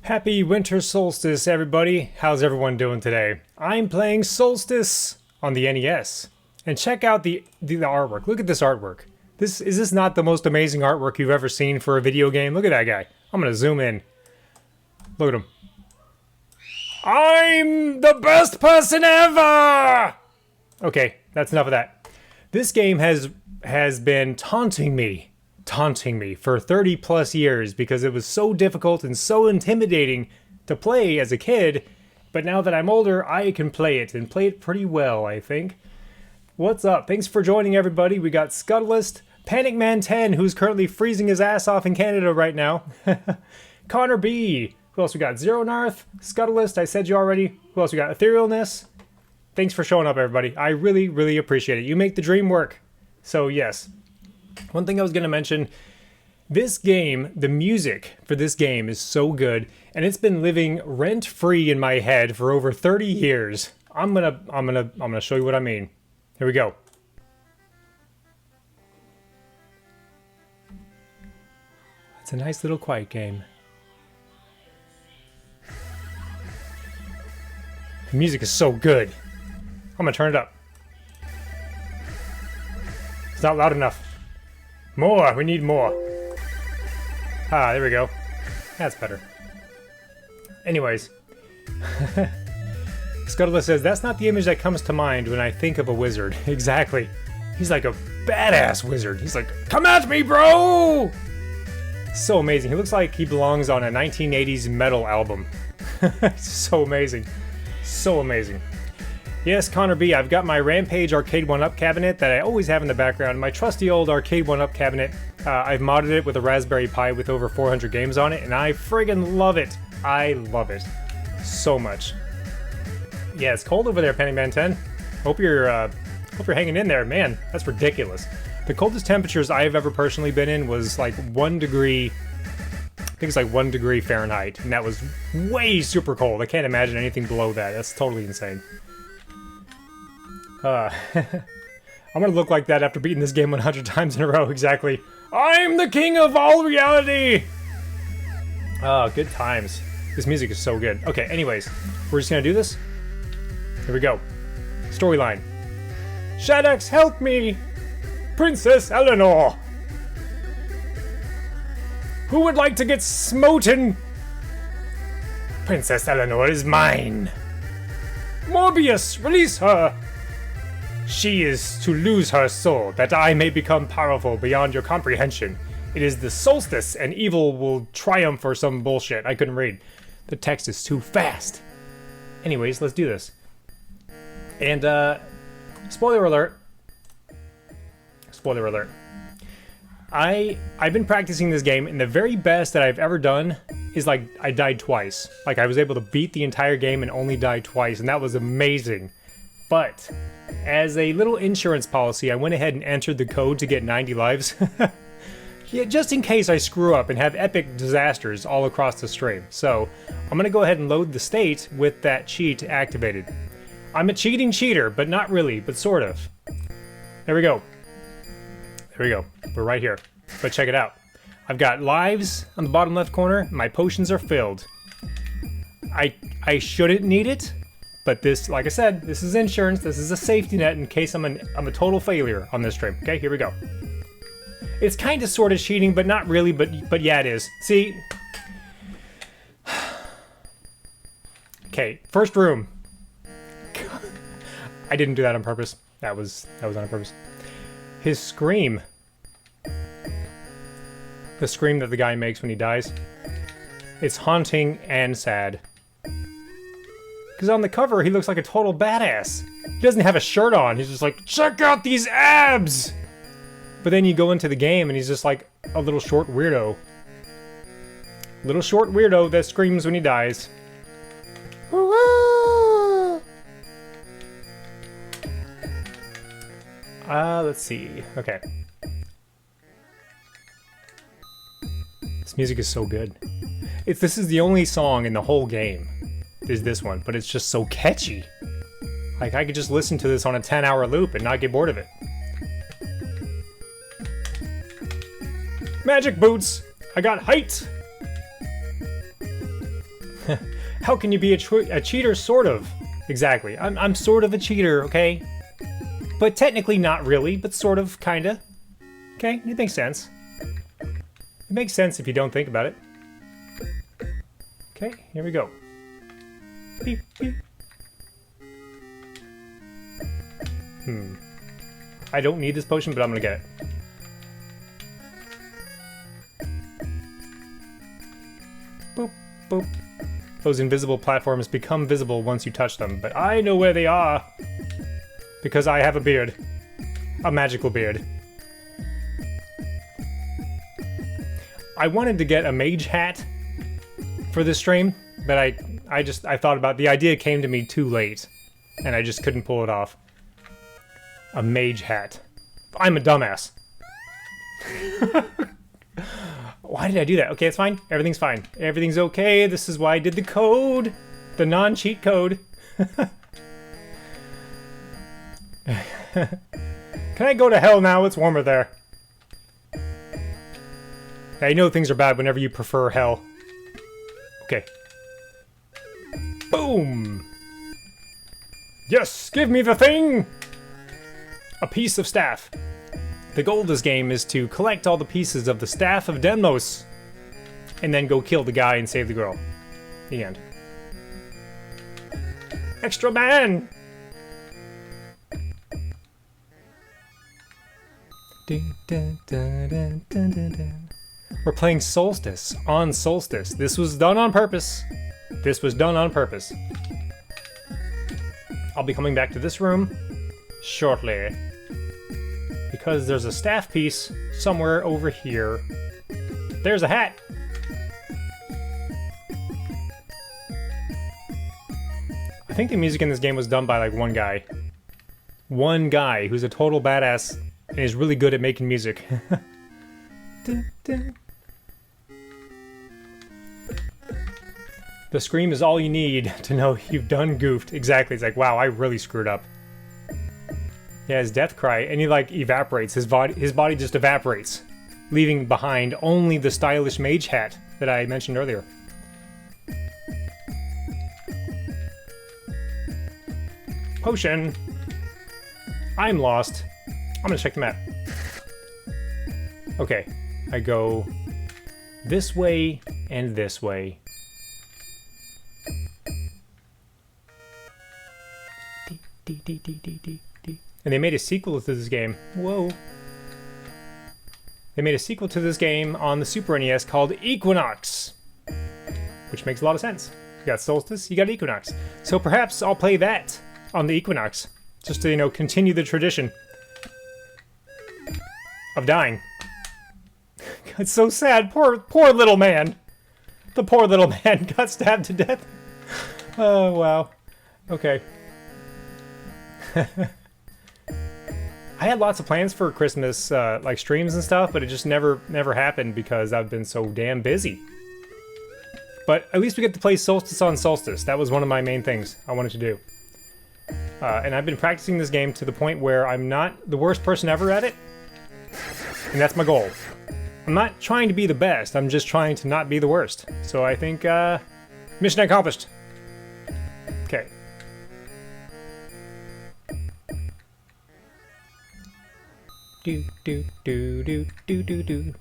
Happy Winter Solstice, everybody. How's everyone doing today? I'm playing Solstice on the NES. And check out the artwork. Look at this artwork. Is this not the most amazing artwork you've ever seen for a video game? Look at that guy. I'm gonna zoom in. Look at him. I'm the best person ever! Okay, that's enough of that. This game has been taunting me for 30 plus years because it was so difficult and so intimidating to play as a kid, but now that I'm older, I can play it and play it pretty well, I think. What's up? Thanks for joining, everybody. We got Scuttlist, Panic Man 10, who's currently freezing his ass off in Canada right now. Connor B. Who else we got? Zero Narth, Scuttlist, I said you already. Who else we got? Etherealness. Thanks for showing up, everybody. I really, really appreciate it. You make the dream work. So, yes. One thing I was going to mention, this game, the music for this game is so good, and it's been living rent-free in my head for over 30 years. I'm gonna show you what I mean. Here we go. It's a nice little quiet game. The music is so good. I'm gonna turn it up. It's not loud enough. More! We need more. Ah, there we go. That's better. Anyways. Scuttless says, that's not the image that comes to mind when I think of a wizard. Exactly. He's like a badass wizard. He's like, come at me, bro! So amazing. He looks like he belongs on a 1980s metal album. It's so amazing. So amazing. Yes, Connor B, I've got my Rampage Arcade 1-Up cabinet that I always have in the background. My trusty old Arcade 1-Up cabinet. I've modded it with a Raspberry Pi with over 400 games on it, and I friggin' love it. I love it so much. Yeah, it's cold over there, Pennyman 10. Hope you're hanging in there. Man, that's ridiculous. The coldest temperatures I've ever personally been in was like 1 degree... I think it's like 1 degree Fahrenheit, and that was way super cold. I can't imagine anything below that. That's totally insane. I'm gonna look like that after beating this game 100 times in a row, exactly. I'm the king of all reality! Oh, good times. This music is so good. Okay, anyways, we're just gonna do this. Here we go. Storyline. Shaddix, help me! Princess Eleanor! Who would like to get smoten? Princess Eleanor is mine. Morbius, release her! She is to lose her soul, that I may become powerful beyond your comprehension. It is the solstice, and evil will triumph or some bullshit. I couldn't read. The text is too fast. Anyways, let's do this. And, spoiler alert. Spoiler alert. I've been practicing this game, and the very best that I've ever done is, like, I died twice. Like, I was able to beat the entire game and only die twice, and that was amazing. But, as a little insurance policy, I went ahead and entered the code to get 90 lives. Yeah, just in case I screw up and have epic disasters all across the stream. So, I'm gonna go ahead and load the state with that cheat activated. I'm a cheating cheater, but not really, but sort of. There we go. There we go. We're right here. But check it out. I've got lives on the bottom left corner. My potions are filled. I shouldn't need it, but this, like I said, this is insurance. This is a safety net in case I'm a total failure on this stream. Okay, here we go. It's kind of sort of cheating, but not really. But yeah, it is. See. Okay, first room. I didn't do that on purpose. That was on purpose. His scream. The scream that the guy makes when he dies. It's haunting and sad. Because on the cover, he looks like a total badass. He doesn't have a shirt on. He's just like, check out these abs! But then you go into the game and he's just like a little short weirdo. Little short weirdo that screams when he dies. Let's see. Okay. This music is so good. This is the only song in the whole game, is this one, but it's just so catchy. Like, I could just listen to this on a 10-hour loop and not get bored of it. Magic boots! I got height! How can you be a cheater? Sort of. Exactly. I'm sort of a cheater, okay? But technically not really, but sort of, kinda. Okay, it makes sense. It makes sense if you don't think about it. Okay, here we go. Beep, beep. I don't need this potion, but I'm gonna get it. Boop, boop. Those invisible platforms become visible once you touch them, but I know where they are. Because I have a beard. A magical beard. I wanted to get a mage hat for this stream, but I thought about the idea came to me too late, and I just couldn't pull it off. A mage hat. I'm a dumbass. Why did I do that? Okay, it's fine. Everything's fine. Everything's okay. This is why I did the code. The non-cheat code. Can I go to hell now? It's warmer there. I know things are bad whenever you prefer hell. Okay. Boom! Yes! Give me the thing! A piece of staff. The goal of this game is to collect all the pieces of the Staff of Denmos and then go kill the guy and save the girl. The end. Extra man! We're playing Solstice on Solstice. This was done on purpose. This was done on purpose. I'll be coming back to this room shortly. Because there's a staff piece somewhere over here. There's a hat! I think the music in this game was done by like one guy. One guy who's a total badass and is really good at making music. Dun, dun. The scream is all you need to know you've done goofed. Exactly, it's like, wow, I really screwed up. Yeah, his death cry, and he like evaporates. His body just evaporates, leaving behind only the stylish mage hat that I mentioned earlier. Potion. I'm lost. I'm gonna check the map. Okay, I go this way and this way. And they made a sequel to this game. Whoa. They made a sequel to this game on the Super NES called Equinox. Which makes a lot of sense. You got Solstice, you got Equinox. So perhaps I'll play that on the Equinox. Just to, you know, continue the tradition of dying. It's so sad. Poor little man. The poor little man got stabbed to death. Oh, wow. Okay. I had lots of plans for Christmas, like streams and stuff, but it just never happened because I've been so damn busy. But at least we get to play Solstice on Solstice. That was one of my main things I wanted to do. And I've been practicing this game to the point where I'm not the worst person ever at it. And that's my goal. I'm not trying to be the best, I'm just trying to not be the worst. So I think, mission accomplished. Okay. Do do do do do do do.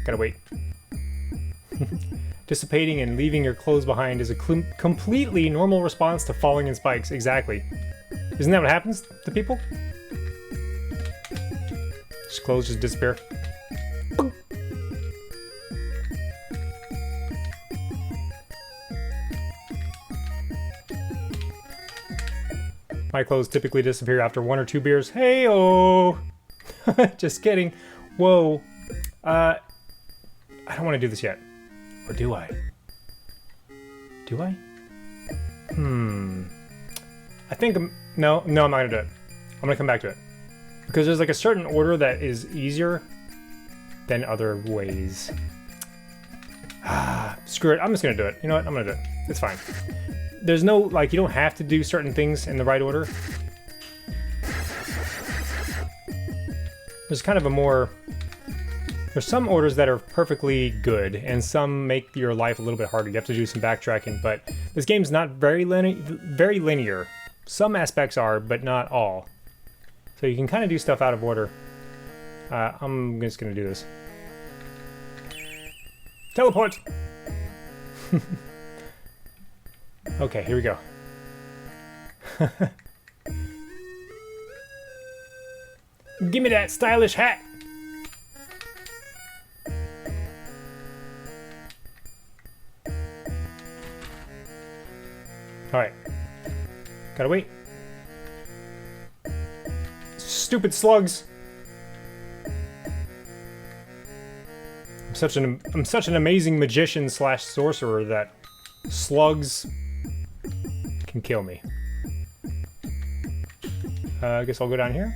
Gotta wait. Dissipating and leaving your clothes behind is a completely normal response to falling in spikes. Exactly. Isn't that what happens to people? Just clothes just disappear. Boom. My clothes typically disappear after 1 or 2 beers. Hey-oh! Just kidding. Whoa. I don't want to do this yet. Or do I? Do I? I think no, I'm not gonna do it. I'm gonna come back to it. Because there's like a certain order that is easier than other ways. Screw it, I'm just gonna do it. You know what, I'm gonna do it. It's fine. There's no, like, you don't have to do certain things in the right order. There's kind of a more There's some orders that are perfectly good, and some make your life a little bit harder. You have to do some backtracking, but this game's not very linear. Some aspects are, but not all. So you can kind of do stuff out of order. I'm just gonna do this. Teleport! Okay, here we go. Give me that stylish hat! Alright. Gotta wait. Stupid slugs! I'm such an amazing magician slash sorcerer that slugs can kill me. I guess I'll go down here.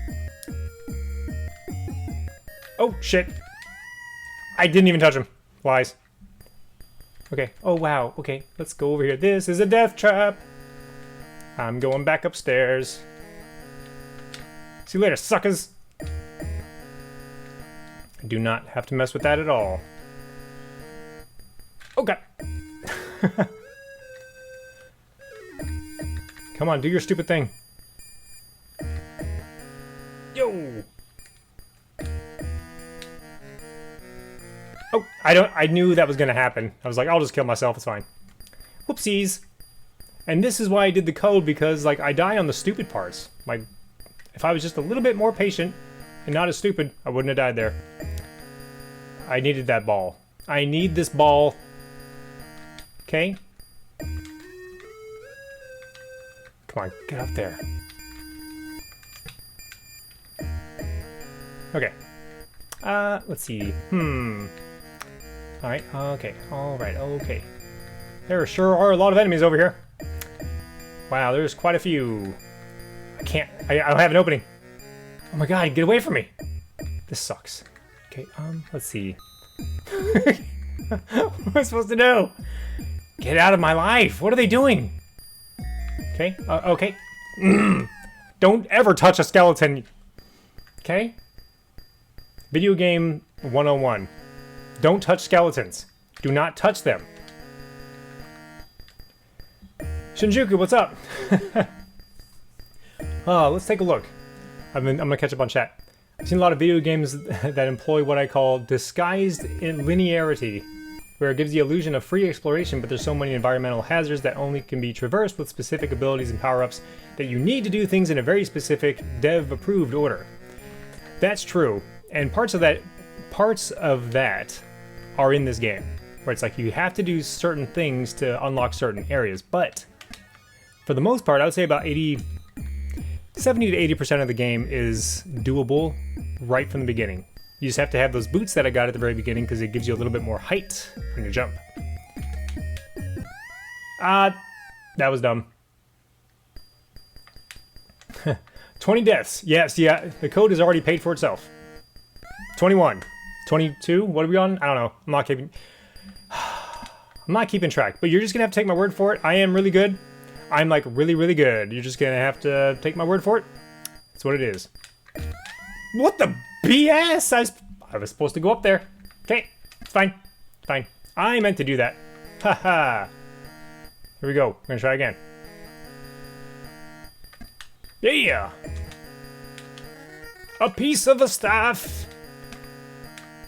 Oh, shit. I didn't even touch him. Lies. Okay. Oh, wow. Okay, let's go over here. This is a death trap. I'm going back upstairs. See you later, suckers. I do not have to mess with that at all. Oh, God. Come on, do your stupid thing. Yo! Oh, I knew that was gonna happen. I was like, I'll just kill myself, it's fine. Whoopsies. And this is why I did the code, because, like, I die on the stupid parts. Like, if I was just a little bit more patient and not as stupid, I wouldn't have died there. I needed that ball. I need this ball. Okay? Come on, get up there. Okay. Let's see. Alright, okay. Alright, okay. There sure are a lot of enemies over here. Wow, there's quite a few. I don't have an opening. Oh my god, get away from me! This sucks. Okay, let's see. What am I supposed to do? Get out of my life! What are they doing? Okay, okay. Don't ever touch a skeleton! Okay? Video game 101. Don't touch skeletons. Do not touch them. Shinjuku, what's up? Let's take a look. I'm gonna catch up on chat. I've seen a lot of video games that employ what I call disguised linearity, where it gives the illusion of free exploration, but there's so many environmental hazards that only can be traversed with specific abilities and power-ups that you need to do things in a very specific, dev-approved order. That's true, and parts of that are in this game, where it's like you have to do certain things to unlock certain areas, but for the most part, I would say about 70 to 80% of the game is doable right from the beginning. You just have to have those boots that I got at the very beginning because it gives you a little bit more height when you jump. That was dumb. 20 deaths. Yes, yeah, the code has already paid for itself. 21. 22? What are we on? I don't know. I'm not keeping track, but you're just gonna have to take my word for it. I am really good. I'm like really, really good. You're just gonna have to take my word for it. That's what it is. What the BS? I was supposed to go up there. Okay, it's fine. Fine. I meant to do that. Haha. Here we go. We're gonna try again. Yeah! A piece of the staff!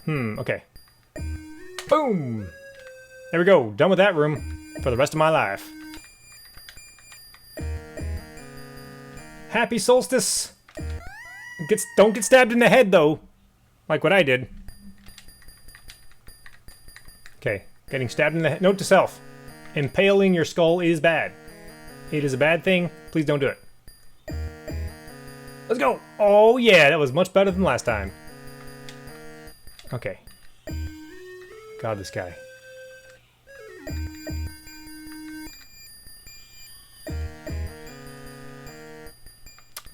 Okay. Boom! There we go. Done with that room for the rest of my life. Happy Solstice! Don't get stabbed in the head, though. Like what I did. Okay. Getting stabbed in the head. Note to self. Impaling your skull is bad. It is a bad thing. Please don't do it. Let's go! Oh yeah, that was much better than last time. Okay. God, this guy.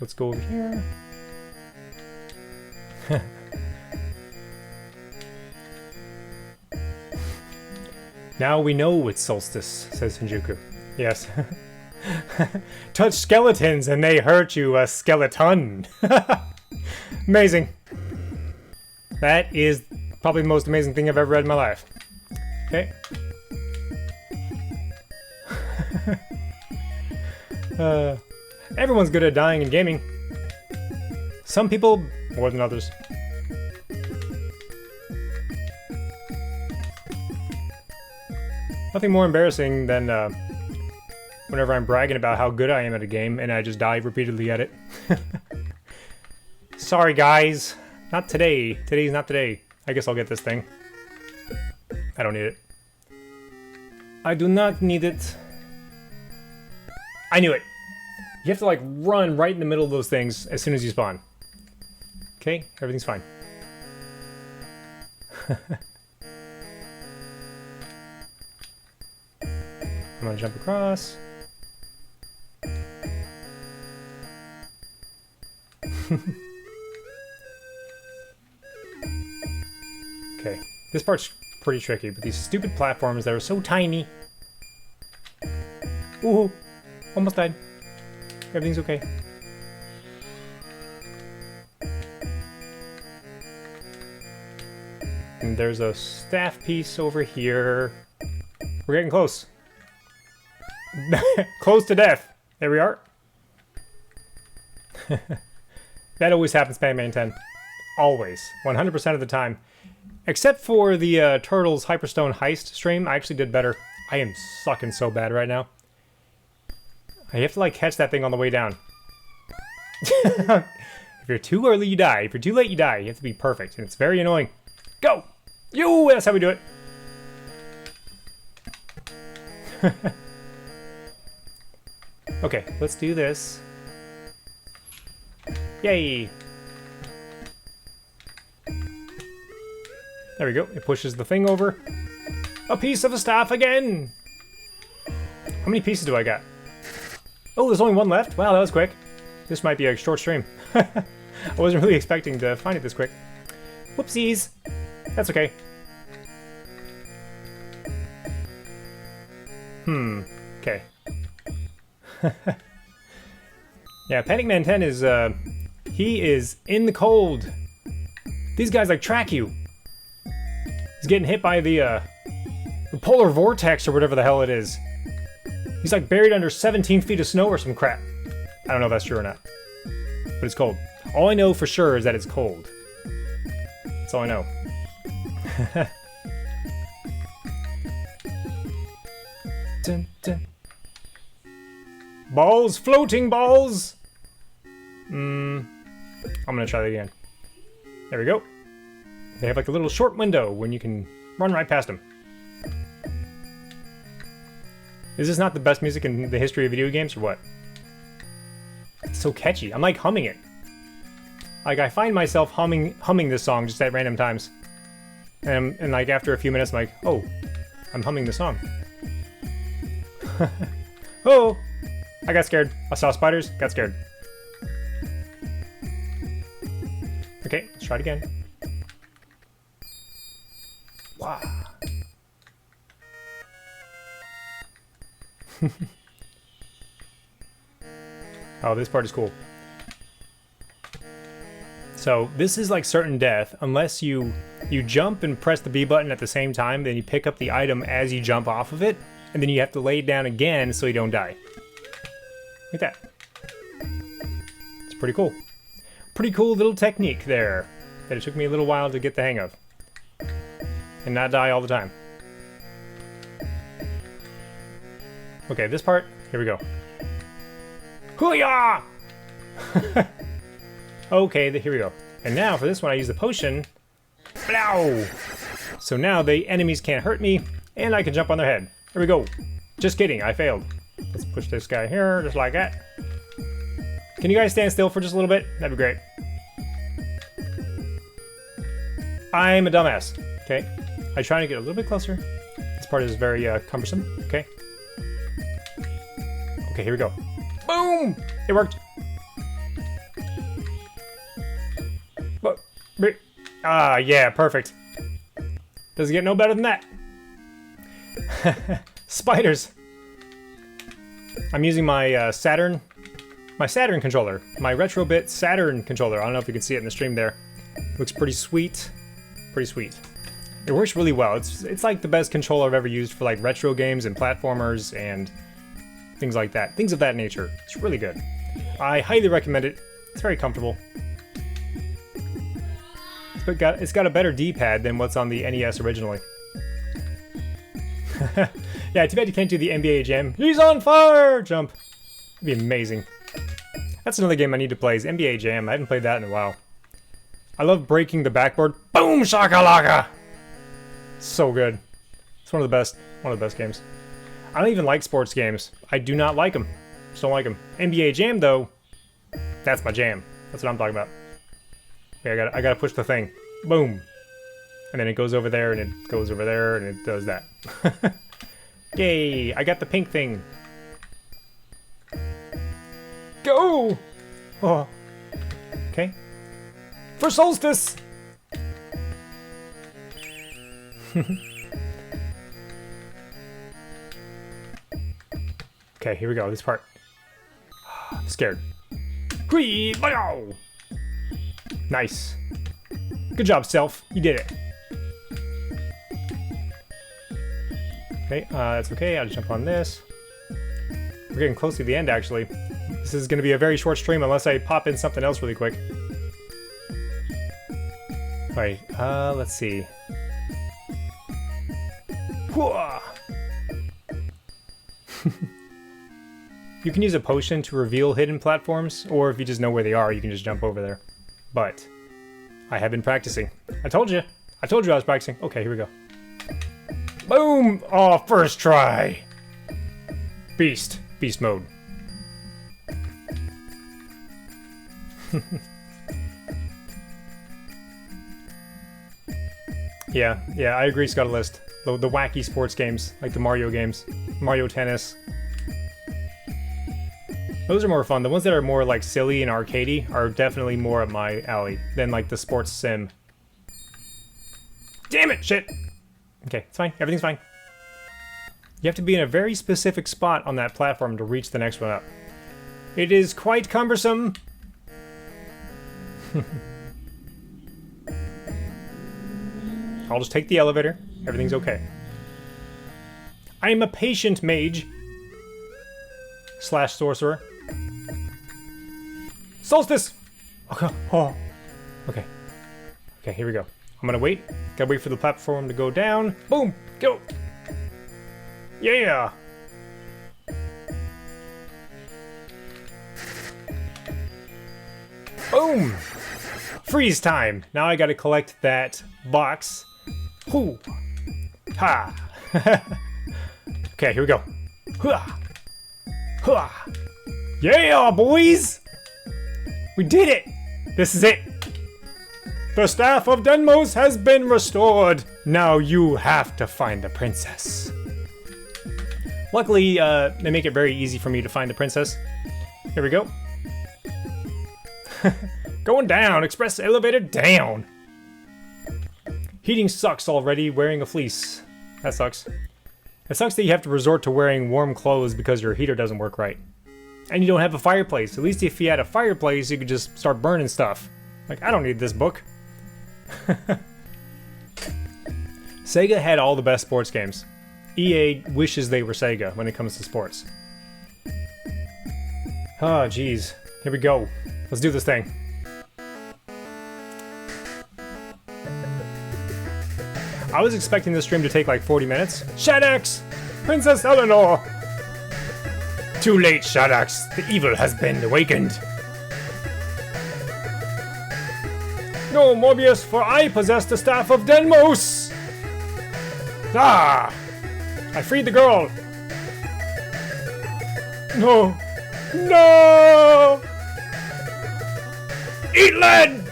Let's go over here. Now we know it's Solstice, says Shinjuku. Yes. Touch skeletons and they hurt you a skeleton. Amazing. That is Probably the most amazing thing I've ever read in my life. Okay. Everyone's good at dying in gaming. Some people more than others. Nothing more embarrassing than whenever I'm bragging about how good I am at a game and I just die repeatedly at it. Sorry guys, not today. Today's not today. I guess I'll get this thing. I don't need it. I do not need it. I knew it. You have to like run right in the middle of those things as soon as you spawn. Okay, everything's fine. I'm gonna jump across. Okay, this part's pretty tricky, but these stupid platforms that are so tiny. Ooh, almost died. Everything's okay. And there's a staff piece over here. We're getting close. Close to death. There we are. That always happens, Pac-Man 10. Always. 100% of the time. Except for the Turtles Hyperstone Heist stream, I actually did better. I am sucking so bad right now. I have to like catch that thing on the way down. If you're too early, you die. If you're too late, you die. You have to be perfect, and it's very annoying. Go! You! That's how we do it. Okay, let's do this. Yay! There we go. It pushes the thing over. A piece of a staff again! How many pieces do I got? Oh, there's only one left? Wow, that was quick. This might be a short stream. I wasn't really expecting to find it this quick. Whoopsies! That's okay. Okay. Yeah, Pac-Man 10 is, he is in the cold. These guys, like, track you. He's getting hit by the polar vortex or whatever the hell it is. He's, like, buried under 17 feet of snow or some crap. I don't know if that's true or not. But it's cold. All I know for sure is that it's cold. That's all I know. Dun, dun. Balls! Floating balls! I'm gonna try that again. There we go. They have like a little short window when you can run right past them. Is this not the best music in the history of video games or what? It's so catchy. I'm like humming it. Like I find myself humming this song just at random times. And like after a few minutes I'm like, oh, I'm humming the song. Oh! I got scared. I saw spiders, got scared. Okay, let's try it again. Wow. Oh, this part is cool. So this is like certain death unless you jump and press the B button at the same time, then you pick up the item as you jump off of it, and then you have to lay it down again so you don't die. Like that. It's pretty cool. Pretty cool little technique there that it took me a little while to get the hang of. And not die all the time. Okay, this part, here we go. Hoo-yah! Okay, here we go. And now for this one I use the potion. Blow! So now the enemies can't hurt me, and I can jump on their head. Here we go. Just kidding, I failed. Let's push this guy here, just like that. Can you guys stand still for just a little bit? That'd be great. I'm a dumbass. Okay. I try to get a little bit closer. This part is very cumbersome. Okay. Okay, here we go. Boom! It worked. Ah, yeah, perfect. Doesn't get no better than that. Spiders. I'm using my Saturn controller. My Retrobit Saturn controller. I don't know if you can see it in the stream there. Looks pretty sweet. Pretty sweet. It works really well. It's like the best controller I've ever used for like retro games and platformers and things like that. Things of that nature. It's really good. I highly recommend it. It's very comfortable. It's got a better D-pad than what's on the NES originally. Yeah, too bad you can't do the NBA Jam. He's on fire! Jump. It'd be amazing. That's another game I need to play is NBA Jam. I haven't played that in a while. I love breaking the backboard. Boom shakalaka! So good. It's one of the best games. I don't even like sports games. I do not like them. Just don't like them. NBA Jam though, that's my jam. That's what I'm talking about. Yeah, I gotta push the thing. Boom. And then it goes over there and it goes over there and it does that. Yay! I got the pink thing. Go! Oh. Okay. For Solstice! Okay, here we go, this part. I'm scared. Whee! Wow! Nice. Good job, Self. You did it. Okay, that's okay. I'll just jump on this. We're getting close to the end, actually. This is going to be a very short stream unless I pop in something else really quick. Alright, let's see. You can use a potion to reveal hidden platforms, or if you just know where they are, you can just jump over there. But I have been practicing. I told you I was practicing. Okay, here we go. Boom! Oh, first try. Beast mode. Yeah, I agree, Scuttlist. The wacky sports games, like the Mario games. Mario Tennis. Those are more fun. The ones that are more like silly and arcadey are definitely more up my alley than like the sports sim. Damn it! Shit! Okay, it's fine. Everything's fine. You have to be in a very specific spot on that platform to reach the next one up. It is quite cumbersome. I'll just take the elevator. Everything's okay. I am a patient mage. / sorcerer. Solstice! Okay. Oh. Okay. Okay, here we go. I'm gonna wait. Gotta wait for the platform to go down. Boom! Go! Yeah! Boom! Freeze time! Now I gotta collect that box. Hoo! Ha! Okay, here we go. Hua! Hua! Yeah, boys! We did it! This is it! The staff of Denmos has been restored! Now you have to find the princess. Luckily, they make it very easy for me to find the princess. Here we go. Going down! Express elevator down! Heating sucks already, wearing a fleece. That sucks. It sucks that you have to resort to wearing warm clothes because your heater doesn't work right. And you don't have a fireplace. At least if you had a fireplace, you could just start burning stuff. Like, I don't need this book. Sega had all the best sports games. EA wishes they were Sega when it comes to sports. Oh, jeez. Here we go. Let's do this thing. I was expecting this stream to take like 40 minutes. Shaddix! Princess Eleanor! Too late, Shaddix. The evil has been awakened. No, Morbius, for I possess the staff of Denmos! Ah! I freed the girl! No! No! Eat lead!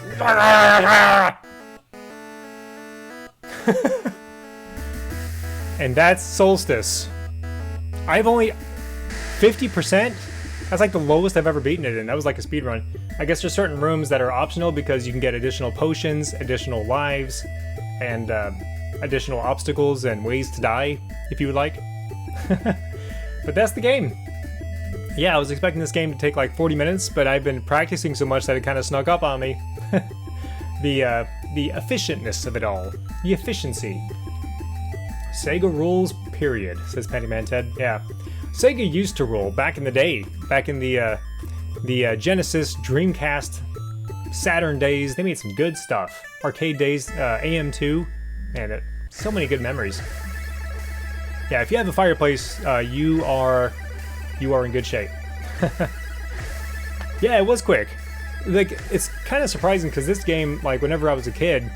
And that's Solstice. I've only 50%? That's like the lowest I've ever beaten it in. That was like a speed run. I guess there's certain rooms that are optional because you can get additional potions, additional lives, and additional obstacles and ways to die if you would like. But that's the game. Yeah, I was expecting this game to take like 40 minutes, but I've been practicing so much that it kind of snuck up on me. The the efficientness of it all, the efficiency. Sega rules, period, says Pennyman Ted. Yeah, Sega used to rule back in the day, back in the Genesis, Dreamcast, Saturn days. They made some good stuff. Arcade days, AM2, man, so many good memories. Yeah, if you have a fireplace, you are in good shape. Yeah, it was quick. Like, it's kind of surprising because this game, like, whenever I was a kid,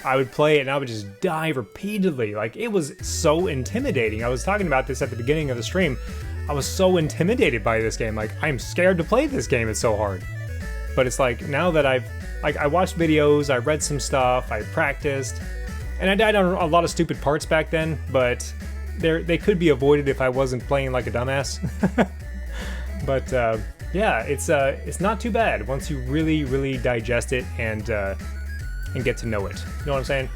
I would play it and I would just die repeatedly. Like, it was so intimidating. I was talking about this at the beginning of the stream. I was so intimidated by this game. Like, I'm scared to play this game. It's so hard. But it's like, now that I watched videos, I read some stuff, I practiced, and I died on a lot of stupid parts back then, but they could be avoided if I wasn't playing like a dumbass. But yeah, it's not too bad once you really digest it and get to know it. You know what I'm saying?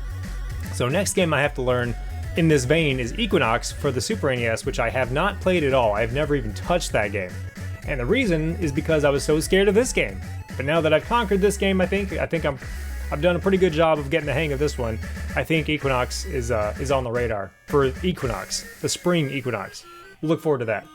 So next game I have to learn in this vein is Equinox for the Super NES, which I have not played at all. I've never even touched that game. And the reason is because I was so scared of this game. But now that I've conquered this game, I think I've done a pretty good job of getting the hang of this one. I think Equinox is on the radar for Equinox, the spring Equinox. Look forward to that.